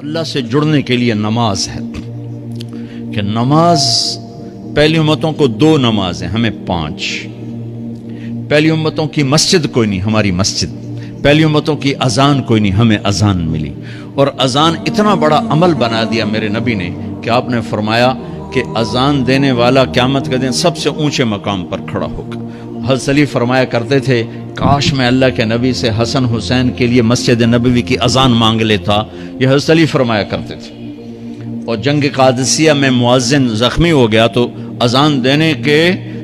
اللہ سے جڑنے کے لیے نماز ہے کہ نماز پہلی امتوں کو 2 نماز ہیں، ہمیں 5۔ پہلی امتوں کی مسجد کوئی نہیں، ہماری مسجد۔ پہلی امتوں کی اذان کوئی نہیں، ہمیں اذان ملی۔ اور اذان اتنا بڑا عمل بنا دیا میرے نبی نے کہ آپ نے فرمایا کہ اذان دینے والا قیامت کے دن سب سے اونچے مقام پر کھڑا ہوگا۔ حضرت علی فرمایا کرتے تھے کاش میں اللہ کے نبی سے حسن حسین کے لیے مسجد نبوی کی اذان مانگ لیتا، یہ حضرت علی فرمایا کرتے تھے۔ اور جنگ قادسیہ میں مؤذن زخمی ہو گیا تو اذان دینے کے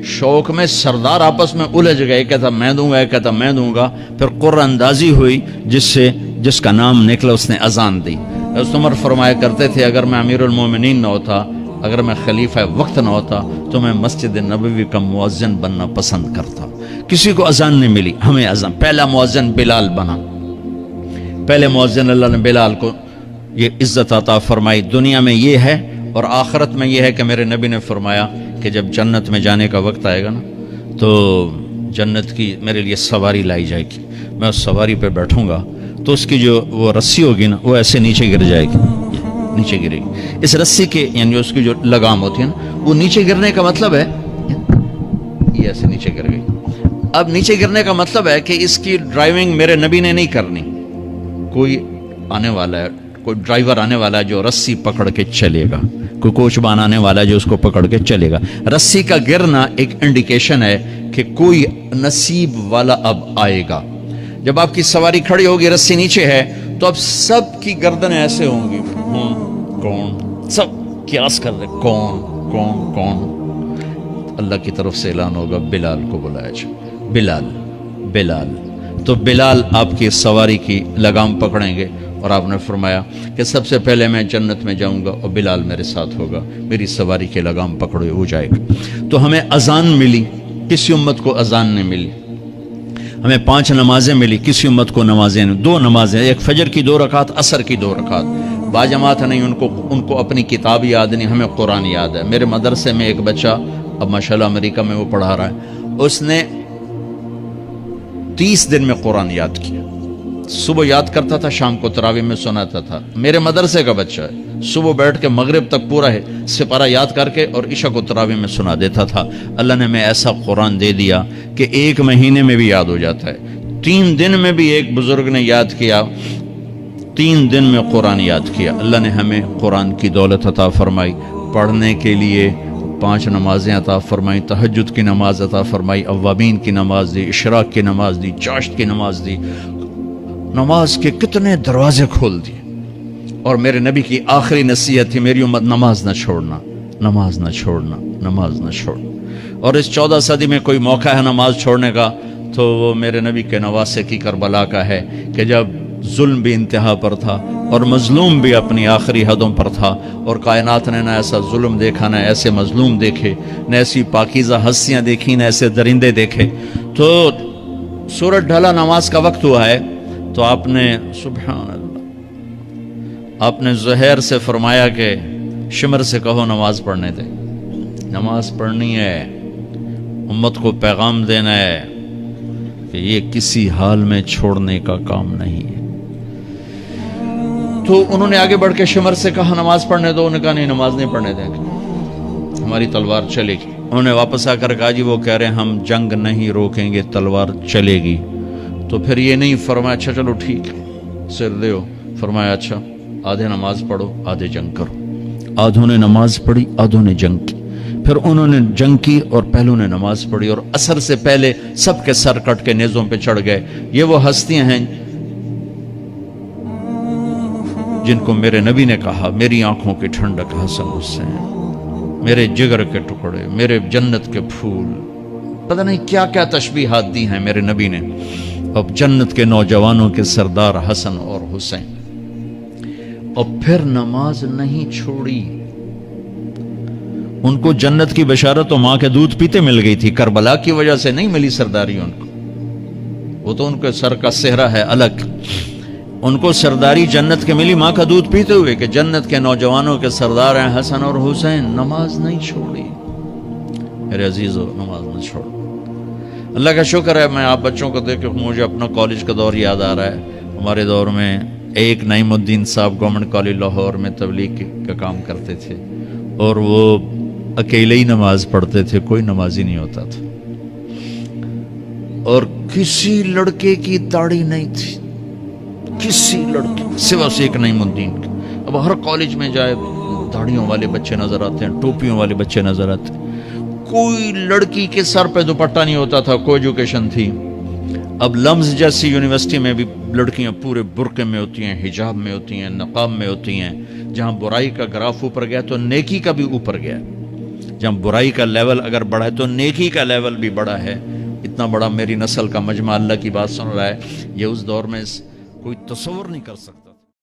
شوق میں سردار آپس میں الجھ گئے، کہتا میں دوں گا، کہتا میں دوں گا۔ پھر قرہ اندازی ہوئی، جس کا نام نکلا اس نے اذان دی۔ حضرت عمر فرمایا کرتے تھے اگر میں امیر المومنین نہ ہوتا، اگر میں خلیفہ وقت نہ ہوتا تو میں مسجد نبوی کا مؤذن بننا پسند کرتا۔ کسی کو اذان نہیں ملی، ہمیں اذان۔ پہلا مؤذن بلال بنا، پہلے مؤذن اللہ نے بلال کو یہ عزت عطا فرمائی۔ دنیا میں یہ ہے اور آخرت میں یہ ہے کہ میرے نبی نے فرمایا کہ جب جنت میں جانے کا وقت آئے گا نا تو جنت کی میرے لیے سواری لائی جائے گی، میں اس سواری پہ بیٹھوں گا تو اس کی جو وہ رسی ہوگی نا وہ ایسے نیچے گر جائے گی، نیچے گرے گی۔ اس رسی کے یعنی اس کی جو لگام ہوتی ہے نا وہ نیچے گرنے کا مطلب ہے یہ ایسے نیچے گر گئی۔ اب نیچے گرنے کا مطلب ہے کہ اس کی ڈرائیونگ میرے نبی نے نہیں کرنی، کوئی آنے والا ہے، کوئی ڈرائیور آنے والا ہے جو رسی پکڑ کے چلے گا، کوئی کوچبان آنے والا ہے جو اس کو پکڑ کے چلے گا۔ رسی کا گرنا ایک انڈیکیشن ہے کہ کوئی نصیب والا اب آئے گا۔ جب آپ کی سواری کھڑی ہوگی، رسی نیچے ہے، تو اب سب کی گردنیں ایسے ہوں گی، کون؟ سب قیاس کر رہے کون کون کون؟ اللہ کی طرف سے اعلان ہوگا بلال کو بلایا جائے، بلال بلال۔ تو بلال آپ کی سواری کی لگام پکڑیں گے اور آپ نے فرمایا کہ سب سے پہلے میں جنت میں جاؤں گا اور بلال میرے ساتھ ہوگا، میری سواری کی لگام پکڑے ہو جائے گا۔ تو ہمیں اذان ملی، کسی امت کو اذان نہیں ملی۔ ہمیں 5 نمازیں ملی، کسی امت کو نمازیں نہیں۔ 2 نمازیں، ایک فجر کی 2 رکعت، عصر کی 2 رکعت۔ باجماعت نہیں، ان کو اپنی کتاب یاد نہیں، ہمیں قرآن یاد ہے۔ میرے مدرسے میں ایک بچہ اب ماشاءاللہ امریکہ میں وہ پڑھا رہا ہے، اس نے 30 دن میں قرآن یاد کیا۔ صبح یاد کرتا تھا، شام کو تراویح میں سناتا تھا۔ میرے مدرسے کا بچہ ہے، صبح بیٹھ کے مغرب تک پورا ہے سپارہ یاد کر کے اور عشاء کو تراویح میں سنا دیتا تھا۔ اللہ نے ہمیں ایسا قرآن دے دیا کہ 1 مہینے میں بھی یاد ہو جاتا ہے۔ 3 دن میں بھی ایک بزرگ نے یاد کیا، 3 دن میں قرآن یاد کیا۔ اللہ نے ہمیں قرآن کی دولت عطا فرمائی، پڑھنے کے لیے 5 نمازیں عطا فرمائی، تہجد کی نماز عطا فرمائی، اوابین کی نماز دی، اشراق کی نماز دی، چاشت کی نماز دی۔ نماز کے کتنے دروازے کھول دیے۔ اور میرے نبی کی آخری نصیحت تھی میری امت نماز نہ چھوڑنا، نماز نہ چھوڑنا، نماز نہ چھوڑنا۔ اور اس 14 صدی میں کوئی موقع ہے نماز چھوڑنے کا تو وہ میرے نبی کے نواسے کی کربلا کا ہے کہ جب ظلم بھی انتہا پر تھا اور مظلوم بھی اپنی آخری حدوں پر تھا، اور کائنات نے نہ ایسا ظلم دیکھا، نہ ایسے مظلوم دیکھے، نہ ایسی پاکیزہ ہستیاں دیکھی، نہ ایسے درندے دیکھے۔ تو سورج ڈھلا، نماز کا وقت ہوا ہے، تو آپ نے سبحان اللہ، آپ نے زہیر سے فرمایا کہ شمر سے کہو نماز پڑھنے دے۔ نماز پڑھنی ہے، امت کو پیغام دینا ہے کہ یہ کسی حال میں چھوڑنے کا کام نہیں ہے۔ تو انہوں نے آگے بڑھ کے شمر سے کہا نماز پڑھنے دو، انہوں نے کہا نہیں نماز نہیں پڑھنے دیں گے، ہماری تلوار چلے گی۔ انہوں نے واپس آ کر کہا جی وہ کہہ رہے ہیں ہم جنگ نہیں روکیں گے، تلوار چلے گی۔ تو پھر یہ نہیں فرمایا اچھا چلو ٹھیک ہے سر دیو، فرمایا اچھا آدھے نماز پڑھو آدھے جنگ کرو۔ آدھوں نے نماز پڑھی، آدھوں نے جنگ کی۔ پھر انہوں نے جنگ کی اور پہلوں نے نماز پڑھی، اور عصر سے پہلے سب کے سر کٹ کے نیزوں پہ چڑھ گئے۔ یہ وہ ہستیاں ہیں جن کو میرے نبی نے کہا میری آنکھوں کی ٹھنڈک حسن حسین، میرے جگر کے ٹکڑے، میرے جنت کے پھول، پتہ نہیں کیا کیا تشبیہات دی ہیں میرے نبی نے۔ اب جنت کے نوجوانوں کے سردار حسن اور حسین، اور پھر نماز نہیں چھوڑی۔ ان کو جنت کی بشارت تو ماں کے دودھ پیتے مل گئی تھی، کربلا کی وجہ سے نہیں ملی سرداری ان کو، وہ تو ان کے سر کا صحرا ہے الگ۔ ان کو سرداری جنت کے ملی ماں کا دودھ پیتے ہوئے کہ جنت کے نوجوانوں کے سردار ہیں حسن اور حسین۔ نماز نہیں چھوڑی میرے عزیزو، نماز نہ چھوڑو۔ اللہ کا شکر ہے، میں آپ بچوں کو دیکھ کے مجھے اپنا کالج کا دور یاد آ رہا ہے۔ ہمارے دور میں ایک نعیم الدین صاحب گورنمنٹ کالج لاہور میں تبلیغ کا کام کرتے تھے، اور وہ اکیلے ہی نماز پڑھتے تھے، کوئی نمازی نہیں ہوتا تھا، اور کسی لڑکے کی داڑھی نہیں تھی، کسی لڑکے سوا سے ایک نعیم الدین کی۔ اب ہر کالج میں جائے داڑھیوں والے بچے نظر آتے ہیں، ٹوپیوں والے بچے نظر آتے ہیں، کوئی لڑکی کے سر پہ دوپٹہ نہیں ہوتا تھا، کوئی ایجوکیشن تھی۔ اب لمز جیسی یونیورسٹی میں بھی لڑکیاں پورے برقعے میں ہوتی ہیں، حجاب میں ہوتی ہیں، نقاب میں ہوتی ہیں۔ جہاں برائی کا گراف اوپر گیا تو نیکی کا بھی اوپر گیا، جہاں برائی کا لیول اگر بڑھا ہے تو نیکی کا لیول بھی بڑا ہے۔ اتنا بڑا میری نسل کا مجمع اللہ کی بات سن رہا ہے، یہ اس دور میں کوئی تصور نہیں کر سکتا۔